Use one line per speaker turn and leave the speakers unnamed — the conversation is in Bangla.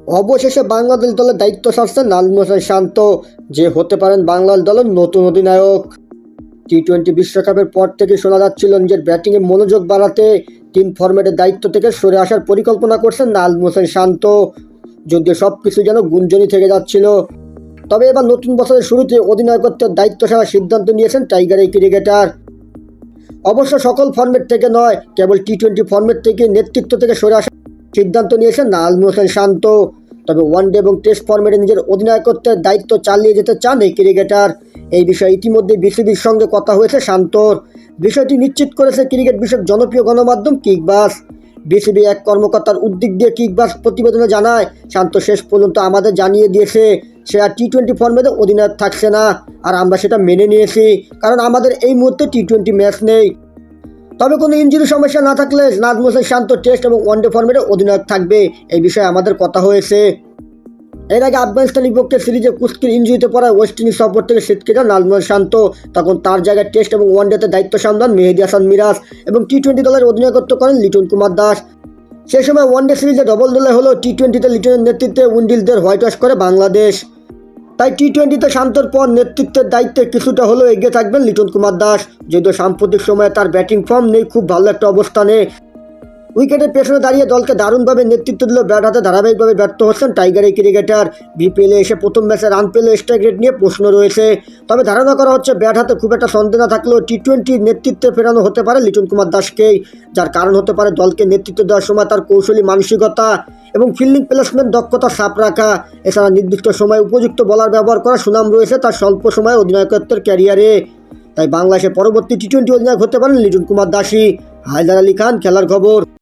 অবশেষে বাংলাদেশ দলের দায়িত্ব সারছেন নাজমুল হোসেন শান্ত, যে হতে পারেন বাংলাদেশ দলের নতুন অধিনায়ক। টি-20 বিশ্বকাপের পর থেকে শোনা যাচ্ছিল নিজের ব্যাটিংয়ে মনোযোগ বাড়াতে 3 ফরম্যাটের দায়িত্ব থেকে সরে আসার পরিকল্পনা করছেন নাজমুল হোসেন শান্ত, যদিও সব কিছু যেন গুঞ্জনই থেকে যাচ্ছিল। তবে এবার নতুন বছরের শুরুতে অধিনায়কত্বের দায়িত্ব ছাড়ার সিদ্ধান্ত নিয়েছেন টাইগার এই ক্রিকেটার। অবশ্য সকল ফরম্যাট থেকে নয়, কেবল টি-20 ফরম্যাট থেকে নেতৃত্ব থেকে সরে আসার সিদ্ধান্ত নিয়েছেন নাজমুল হোসেন শান্ত। তবে ওয়ানডে এবং টেস্ট ফরম্যাটে নিজের অধিনায়কত্বের দায়িত্ব চালিয়ে যেতে চান এই ক্রিকেটার। এই বিষয়ে ইতিমধ্যে বিসিবির সঙ্গে কথা হয়েছে শান্তর। বিষয়টি নিশ্চিত করেছে ক্রিকেট বিষয়ক জনপ্রিয় গণমাধ্যম কিকবাস। বিসিবি এক কর্মকর্তার উদ্যোগ দিয়ে কিকবাস প্রতিবেদনে জানায়, শান্ত শেষ পর্যন্ত আমাদের জানিয়ে দিয়েছে সে আর টি-20 ফরম্যাটে অধিনায়ক থাকছে না, আর আমরা সেটা মেনে নিয়েছি, কারণ আমাদের এই মুহূর্তে টি-20 ম্যাচ নেই। তবে কোনো ইনজুরি সমস্যা না থাকলে নাজমুল হোসেন শান্ত টেস্ট এবং ওয়ানডে ফরম্যাটে অধিনায়ক থাকবে, এই বিষয়ে আমাদের কথা হয়েছে। এর আগে আফগানিস্তানের বিপক্ষে সিরিজে কুস্তির ইনজুরিতে পড়ায় ওয়েস্ট ইন্ডিজ সফর থেকে ছিটকে যান নাজমুল শান্ত। তখন তার জায়গায় টেস্ট এবং ওয়ানডেতে দায়িত্ব সামলান মেহেদী হাসান মিরাজ এবং টি-20 দলের অধিনায়কত্ব করেন লিটন কুমার দাস। সেই সময় ওয়ানডে সিরিজে ডবল দলে হলেও টি-20তে লিটনের নেতৃত্বে উইন্ডিজদের হোয়াইট ওয়াশ করে বাংলাদেশ। তাই টি-20তে শান্তর পর নেতৃত্বের দায়িত্বে কিছুটা হলেও এগিয়ে থাকবেন লিটন কুমার দাস, যদিও সাম্প্রতিক সময়ে তার ব্যাটিং ফর্ম নেই খুব ভালো একটা অবস্থানে। উইকেটের পেছনে দাঁড়িয়ে দলকে দারুণভাবে নেতৃত্ব দিলেও ব্যাট হাতে ধারাবাহিকভাবে ব্যর্থ হচ্ছেন টাইগার এই ক্রিকেটার। বিপিএলে এসে প্রথম ম্যাচে রান পেলেও স্ট্রাইক রেট নিয়ে প্রশ্ন রয়েছে। তবে ধারণা করা হচ্ছে ব্যাট হাতে খুব একটা সন্দেহ না থাকলেও টি-20 নেতৃত্বে ফেরানো হতে পারে লিটন কুমার দাসকেই, যার কারণ হতে পারে দলকে নেতৃত্ব দেওয়ার সময় তার কৌশলী মানসিকতা এবং ফিল্ডিং প্লেসমেন্ট দক্ষতা সাপ রাখা। এছাড়া নির্দিষ্ট সময় উপযুক্ত বলার ব্যবহার করার সুনাম রয়েছে তার স্বল্প সময়ে অধিনায়কত্বের ক্যারিয়ারে। তাই বাংলাদেশের পরবর্তী টি-20 অধিনায়ক হতে পারেন লিটন কুমার দাসই। হায়দার আলী খান, খেলার খবর।